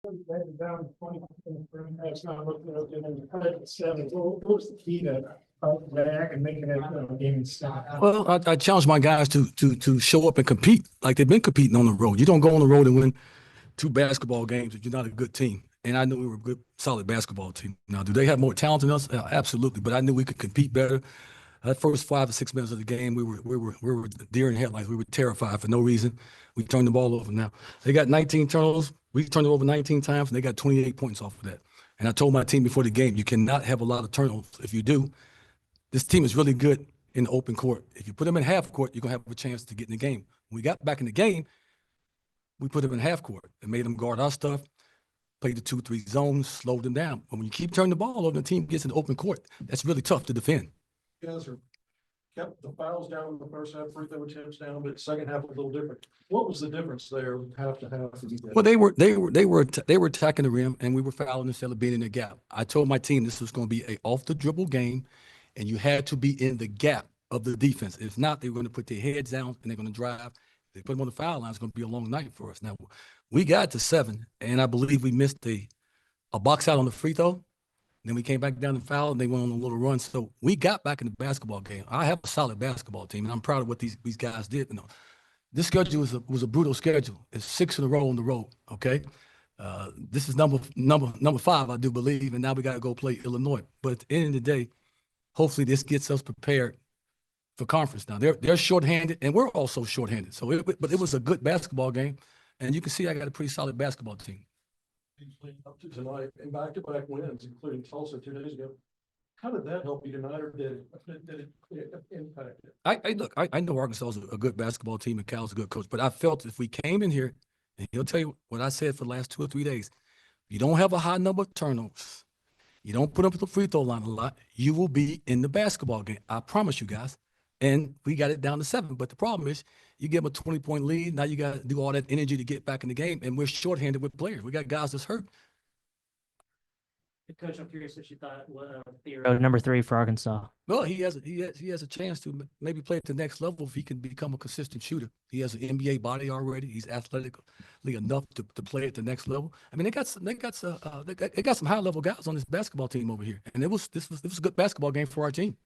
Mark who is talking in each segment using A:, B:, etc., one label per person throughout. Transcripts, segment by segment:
A: Down 20 that's not looking okay. And 7. What was the key to fight back and making that game stop?
B: Well, I challenge my guys to show up and compete like they've been competing on the road. You don't go on the road and win 2 basketball games if you're not a good team. And I knew we were a good, solid basketball team. Now, do they have more talent than us? Absolutely. But I knew we could compete better. That first 5 or 6 minutes of the game, we were deer in headlights. We were terrified for no reason. We turned the ball over. Now they got 19 turnovers. We turned it over 19 times, and they got 28 points off of that. And I told my team before the game, you cannot have a lot of turnovers. If you do, this team is really good in the open court. If you put them in half court, you're gonna have a chance to get in the game. When we got back in the game, we put them in half court and made them guard our stuff. Played the 2-3 zones, slowed them down. But when you keep turning the ball over, the team gets in the open court. That's really tough to defend.
A: You guys kept the fouls down in the first half, free throw attempts down, but second half was a little different. What was the difference there, half to half?
B: Well, they were attacking the rim, and we were fouling instead of being in the gap. I told my team this was going to be a off the dribble game, and you had to be in the gap of the defense. If not, they were going to put their heads down and they're going to drive. If they put them on the foul line, it's going to be a long night for us. Now, we got to 7, and I believe we missed a box out on the free throw. Then we came back down and fouled, and they went on a little run. So we got back in the basketball game. I have a solid basketball team, and I'm proud of what these guys did. You know, this schedule was a brutal schedule. It's 6 in a row on the road. Okay, this is number 5, I do believe, and now we got to go play Illinois. But at the end of the day, hopefully this gets us prepared for conference. Now they're shorthanded, and we're also shorthanded. So, but it was a good basketball game, and you can see I got a pretty solid basketball team.
A: Up to tonight and back-to-back wins, including Tulsa 2 days ago. How did that help you tonight, or did it impact it?
B: I know Arkansas is a good basketball team and Cal's a good coach, but I felt if we came in here, and he'll tell you what I said for the last 2 or 3 days, you don't have a high number of turnovers, you don't put up the free throw line a lot, you will be in the basketball game. I promise you guys. And we got it down to 7. But the problem is you give them a 20-point lead. Now you got to do all that energy to get back in the game. And we're shorthanded with players. We got guys that's hurt.
C: Coach, I'm curious what you thought number 3 for Arkansas.
B: Well, he has a chance to maybe play at the next level if he can become a consistent shooter. He has an NBA body already. He's athletically enough to play at the next level. I mean, they got some high level guys on this basketball team over here. And this was a good basketball game for our team.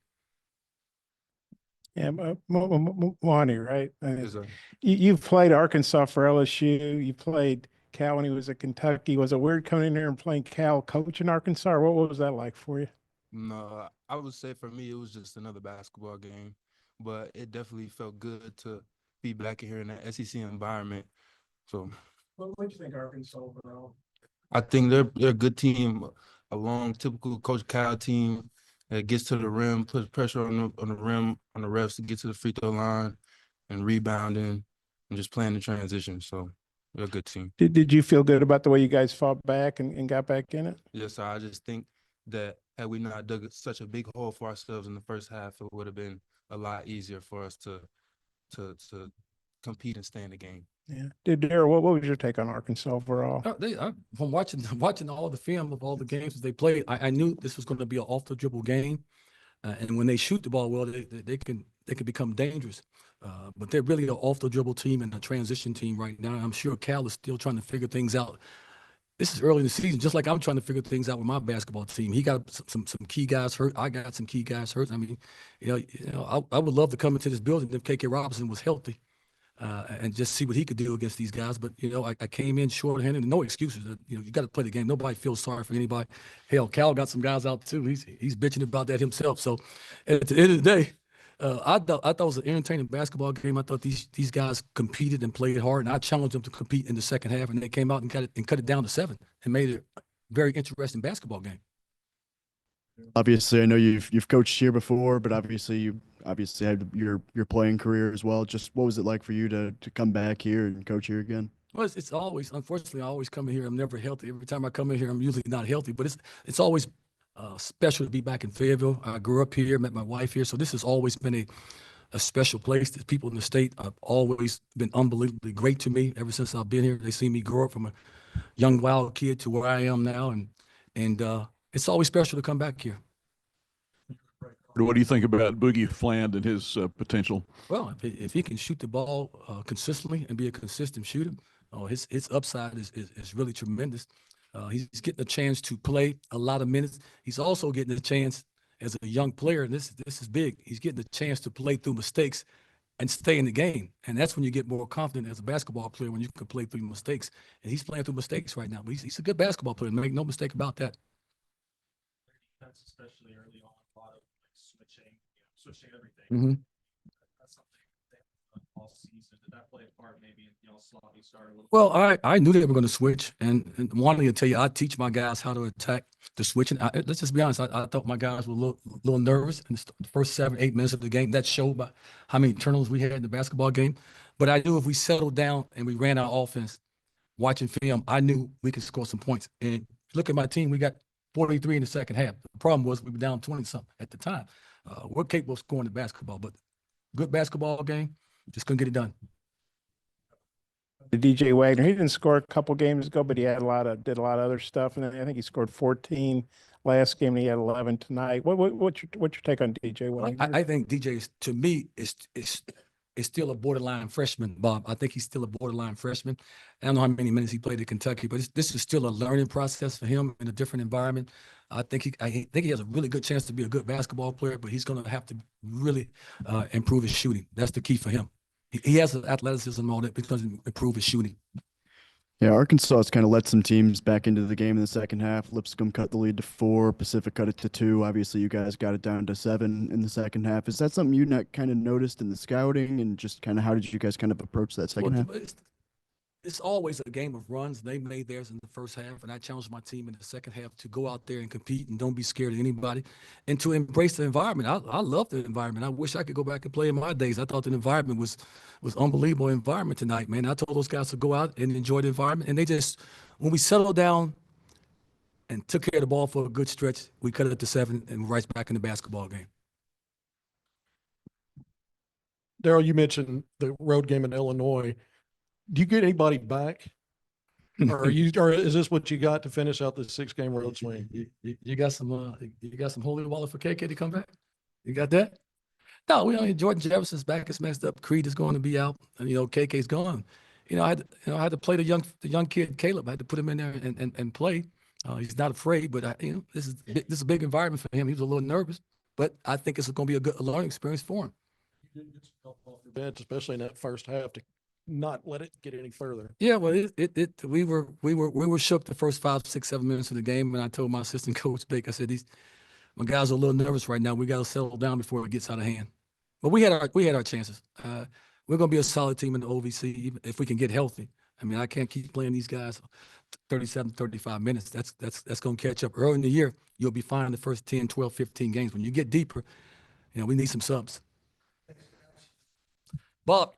D: Yeah, Mwani, right? Yes, you've played Arkansas for LSU. You played Cal when he was at Kentucky. Was it weird coming in here and playing Cal, coaching Arkansas? Or what was that like for you?
E: No, I would say for me, it was just another basketball game. But it definitely felt good to be back here in the SEC environment. So,
A: what do you think Arkansas overall?
E: I think they're a good team, a long, typical Coach Cal team. That gets to the rim, puts pressure on the rim, on the refs to get to the free throw line, and rebounding, and just playing the transition. So we're a good team.
D: Did you feel good about the way you guys fought back and got back in it?
E: Yes, I just think that had we not dug such a big hole for ourselves in the first half, it would have been a lot easier for us to compete and stay in the game.
D: Yeah. Darrell, what was your take on Arkansas overall?
B: From watching all the film of all the games that they played, I knew this was going to be an off the dribble game, and when they shoot the ball well, they can become dangerous. But they're really an off the dribble team and a transition team right now. I'm sure Cal is still trying to figure things out. This is early in the season, just like I'm trying to figure things out with my basketball team. He got some key guys hurt. I got some key guys hurt. I mean, I would love to come into this building if KK Robinson was healthy. And just see what he could do against these guys. But, I came in short-handed, no excuses. You got to play the game. Nobody feels sorry for anybody. Hell, Cal got some guys out too. He's bitching about that himself. So at the end of the day, I thought it was an entertaining basketball game. I thought these guys competed and played hard, and I challenged them to compete in the second half, and they came out and cut it down to 7 and made it a very interesting basketball game.
F: Obviously, I know you've coached here before, but obviously you had your playing career as well. Just what was it like for you to come back here and coach here again?
B: Well, it's always, unfortunately, I always come in here. I'm never healthy. Every time I come in here, I'm usually not healthy. But it's always special to be back in Fayetteville. I grew up here, met my wife here, so this has always been a special place. The people in the state have always been unbelievably great to me ever since I've been here. They see me grow up from a young wild kid to where I am now, and it's always special to come back here.
G: What do you think about Boogie Fland and his potential?
B: Well, if he can shoot the ball consistently and be a consistent shooter, His upside is really tremendous. He's getting a chance to play a lot of minutes. He's also getting a chance as a young player, and this is big. He's getting a chance to play through mistakes and stay in the game. And that's when you get more confident as a basketball player, when you can play through mistakes. And he's playing through mistakes right now, but he's a good basketball player. Make no mistake about that.
A: Especially early on, a lot of like switching everything.
B: Mm-hmm.
A: That's something that all season. Did that play a part maybe in sloppy start a little?
B: Well, I knew they were going to switch, and wanting to tell you, I teach my guys how to attack the switching. Let's just be honest. I thought my guys were a little nervous in the first 7-8 minutes of the game. That showed by how many turnovers we had in the basketball game. But I knew if we settled down and we ran our offense, watching film, I knew we could score some points. And look at my team, we got 43 in the second half. The problem was we were down 20-something at the time. We're capable of scoring the basketball, but good basketball game, just couldn't get it done.
D: DJ Wagner, he didn't score a couple games ago, but he had did a lot of other stuff. And I think he scored 14 last game and he had 11 tonight. What's your take on DJ Wagner?
B: I think DJ to me is still a borderline freshman, Bob. I think he's still a borderline freshman. I don't know how many minutes he played at Kentucky, but this is still a learning process for him in a different environment. I think he has a really good chance to be a good basketball player, but he's going to have to really improve his shooting. That's the key for him. He has athleticism and all that, but he's going to improve his shooting.
F: Yeah, Arkansas has kind of let some teams back into the game in the second half. Lipscomb cut the lead to 4, Pacific cut it to 2. Obviously, you guys got it down to 7 in the second half. Is that something you kind of noticed in the scouting, and just kind of how did you guys kind of approach that second half?
B: It's always a game of runs. They made theirs in the first half, and I challenged my team in the second half to go out there and compete and don't be scared of anybody and to embrace the environment. I love the environment. I wish I could go back and play in my days. I thought the environment was unbelievable environment tonight, man. I told those guys to go out and enjoy the environment, and they just, when we settled down and took care of the ball for a good stretch, we cut it to 7 and we're right back in the basketball game.
A: Darrell, you mentioned the road game in Illinois. Do you get anybody back? Or is this what you got to finish out the 6-game road swing?
B: You got some holy water for KK to come back? You got that? No, we only Jordan Jefferson's back is messed up. Creed is going to be out, and KK's gone. I had to play the young kid Caleb. I had to put him in there and play. He's not afraid, but this is a big environment for him. He was a little nervous, but I think it's going to be a learning experience for him.
A: You didn't get some help off your bench, especially in that first half, to not let it get any further.
B: Yeah, well, we were shook the first 5, 6, 7 minutes of the game, and I told my assistant coach Bake, I said, my guys are a little nervous right now. We got to settle down before it gets out of hand. But we had our chances. We're going to be a solid team in the OVC even if we can get healthy. I mean, I can't keep playing these guys 37, 35 minutes. That's going to catch up. Early in the year, you'll be fine the first 10, 12, 15 games. When you get deeper, we need some subs. Bob,